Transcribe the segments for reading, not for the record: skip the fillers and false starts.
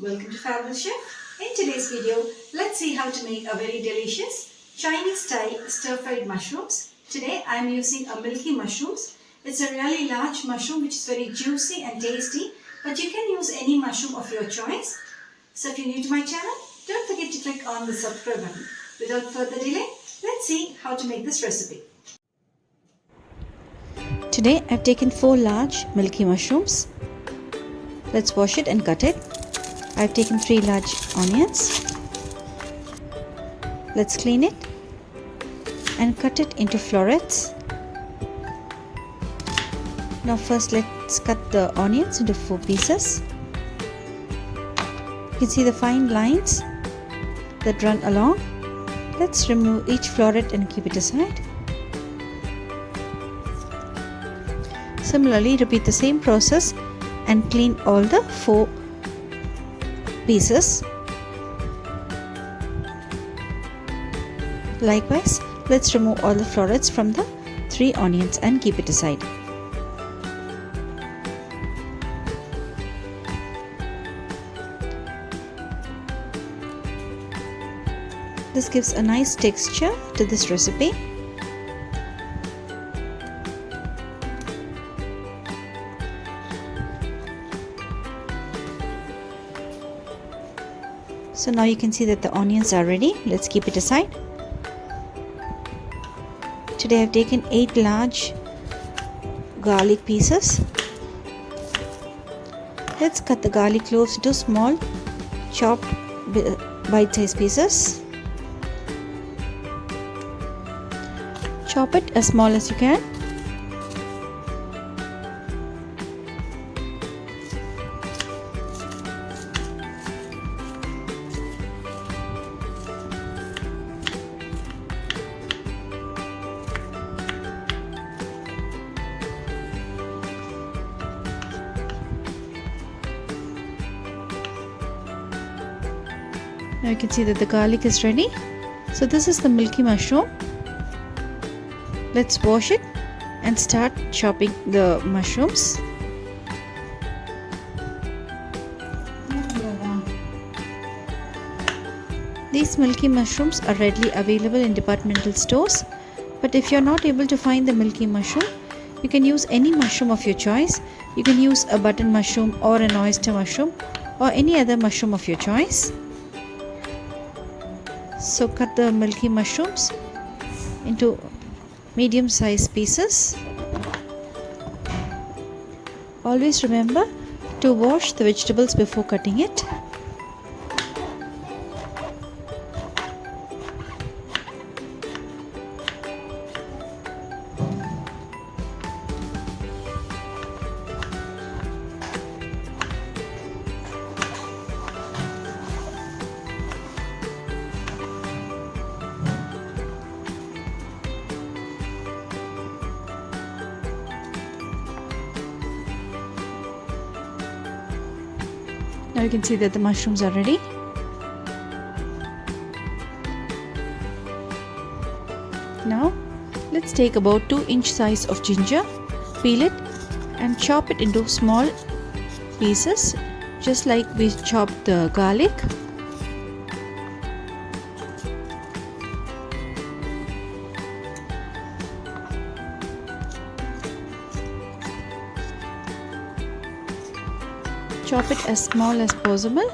welcome to Fabulous Chef. In today's video, let's see how to make a very delicious Chinese style stir-fried mushrooms. Today I am using a milky mushrooms. It's a really large mushroom which is very juicy and tasty, but you can use any mushroom of your choice. So if you're new to my channel, don't forget to click on the subscribe button. Without further delay, let's see how to make this recipe. Today I've taken 4 large milky mushrooms. Let's wash it and cut it. I've taken 3 large onions. Let's clean it and cut it into florets. Now first let's cut the onions into 4 pieces. You can see the fine lines that run along. Let's remove each floret and keep it aside. Similarly, repeat the same process and clean all the 4 pieces. Likewise, let's remove all the florets from the 3 onions and keep it aside. This gives a nice texture to this recipe. So now you can see that the onions are ready. Let's keep it aside. Today I have taken 8 large garlic pieces. Let's cut the garlic cloves into small chopped bite-sized pieces. Chop it as small as you can. Now you can see that the garlic is ready. So this is the milky mushroom. Let's wash it and start chopping the mushrooms. These milky mushrooms are readily available in departmental stores, but if you're not able to find the milky mushroom, you can use any mushroom of your choice. You can use a button mushroom or an oyster mushroom or any other mushroom of your choice. So cut the milky mushrooms into medium-sized pieces. Always remember to wash the vegetables before cutting it. Now you can see that the mushrooms are ready. Now let's take about 2-inch size of ginger, peel it and chop it into small pieces just like we chopped the garlic. Chop it as small as possible.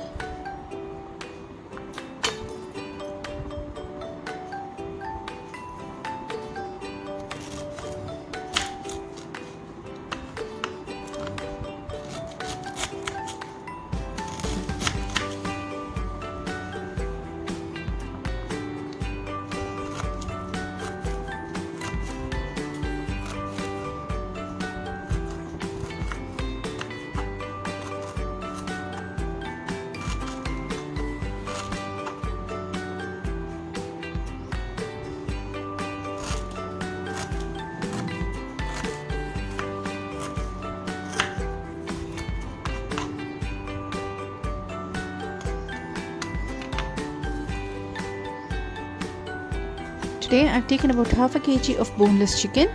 Today I've taken about half a kg of boneless chicken.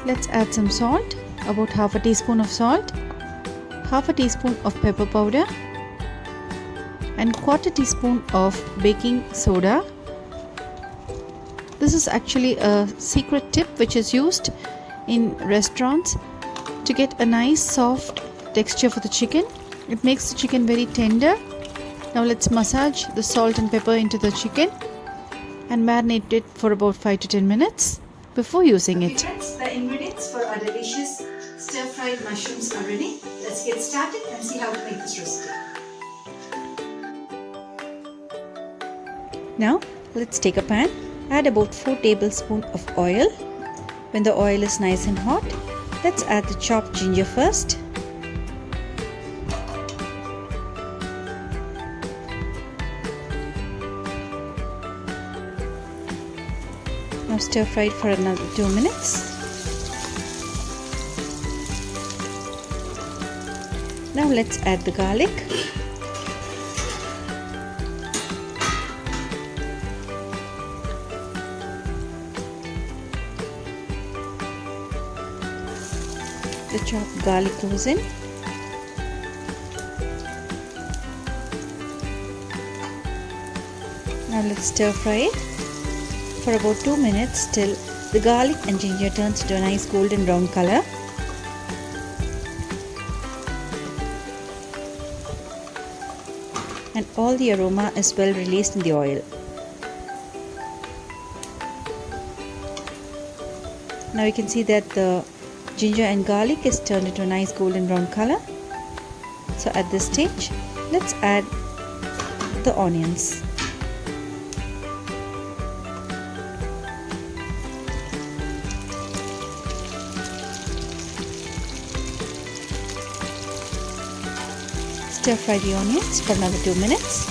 Let's add some salt, about half a teaspoon of salt, half a teaspoon of pepper powder and quarter teaspoon of baking soda. This is actually a secret tip which is used in restaurants to get a nice soft texture for the chicken. It makes the chicken very tender. Now let's massage the salt and pepper into the chicken and marinate it for about 5 to 10 minutes before using it. Friends, the ingredients for our delicious stir-fried mushrooms are ready. Let's get started and see how to make this recipe. Now let's take a pan, add about 4 tablespoons of oil. When the oil is nice and hot, let's add the chopped ginger first. Now stir fry it for another 2 minutes. Now let's add the garlic. The chopped garlic goes in. Now let's stir fry it for about 2 minutes till the garlic and ginger turns to a nice golden brown color. And all the aroma is well released in the oil. Now you can see that the ginger and garlic is turned into a nice golden brown color. So at this stage, let's add the onions. Stir fry the onions for another 2 minutes.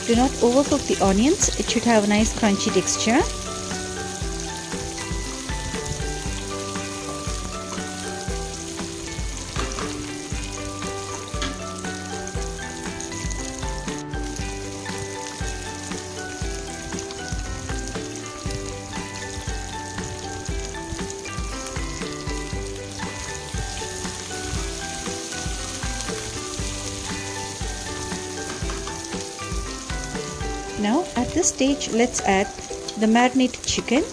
Do not overcook the onions, it should have a nice crunchy texture. Now at this stage, let's add the marinated chicken.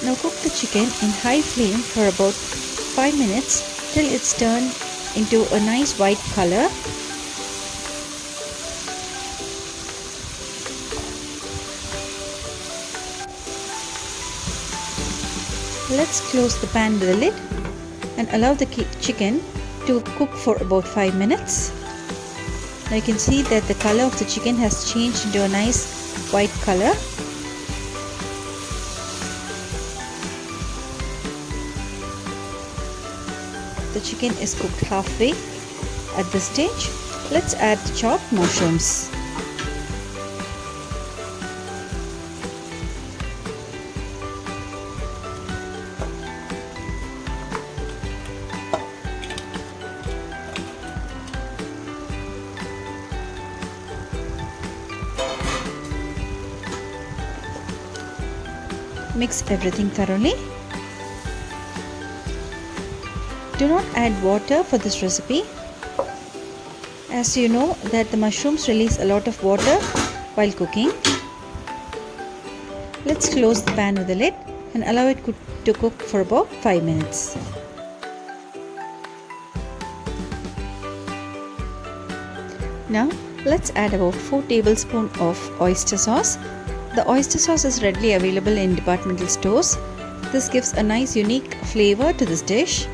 Now cook the chicken in high flame for about 5 minutes till it's turned into a nice white color. Let's close the pan with a lid and allow the chicken to cook for about 5 minutes. Now you can see that the color of the chicken has changed into a nice white color. The chicken is cooked halfway. At this stage, let's add the chopped mushrooms. Mix everything thoroughly. Do not add water for this recipe, as you know that the mushrooms release a lot of water while cooking. Let's close the pan with a lid and allow it to cook for about 5 minutes. Now let's add about 4 tablespoons of oyster sauce. The oyster sauce is readily available in departmental stores. This gives a nice unique flavor to this dish.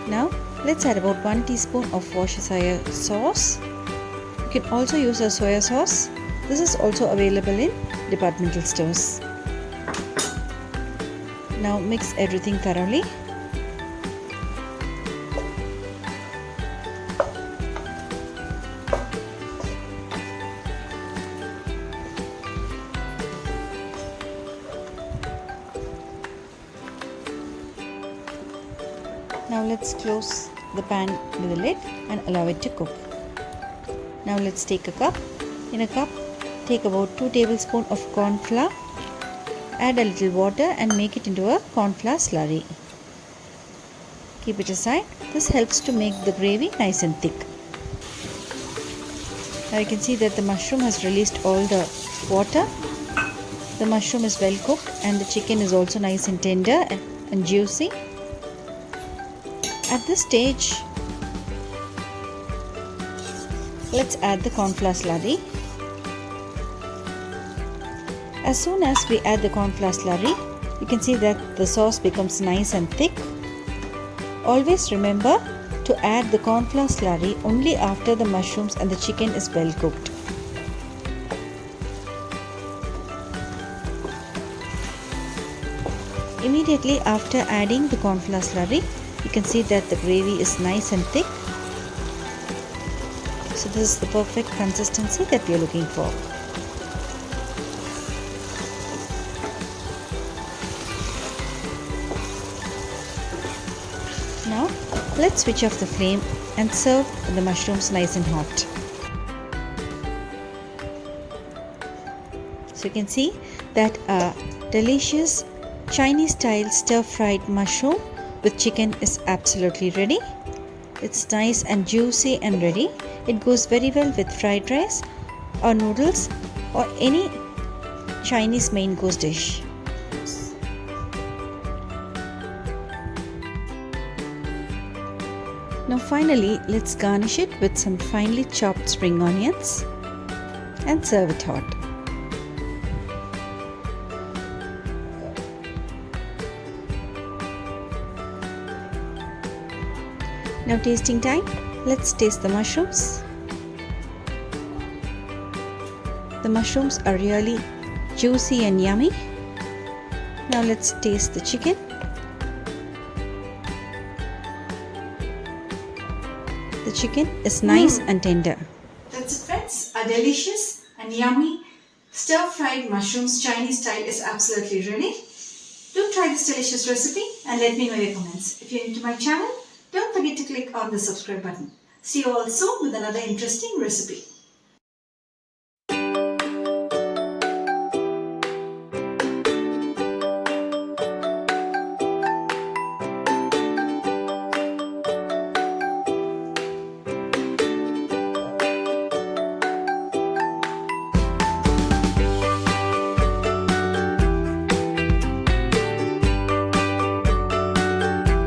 Now let's add about 1 teaspoon of Worcestershire sauce. You can also use a soya sauce. This is also available in departmental stores. Now mix everything thoroughly. Now let's close the pan with a lid and allow it to cook. Now let's take a cup. In a cup, take about 2 tablespoons of corn flour. Add a little water and make it into a cornflour slurry. Keep it aside. This helps to make the gravy nice and thick. Now you can see that the mushroom has released all the water. The mushroom is well cooked and the chicken is also nice and tender and juicy. At this stage, let's add the cornflour slurry. As soon as we add the cornflour slurry, you can see that the sauce becomes nice and thick. Always remember to add the cornflour slurry only after the mushrooms and the chicken is well cooked. Immediately after adding the cornflour slurry, you can see that the gravy is nice and thick. So this is the perfect consistency that we are looking for. Now let's switch off the flame and serve the mushrooms nice and hot. So you can see that a delicious Chinese style stir-fried mushroom with chicken is absolutely ready. It's nice and juicy and ready. It goes very well with fried rice or noodles or any Chinese main course dish. Now finally, let's garnish it with some finely chopped spring onions and serve it hot. Now tasting time. Let's taste the mushrooms. The mushrooms are really juicy and yummy. Now let's taste the chicken. The chicken is nice and tender. That's it, friends. A delicious and yummy stir-fried mushrooms Chinese style is absolutely ready. Do try this delicious recipe and let me know your comments. If you're new to my channel, don't forget to click on the subscribe button. See you all soon with another interesting recipe.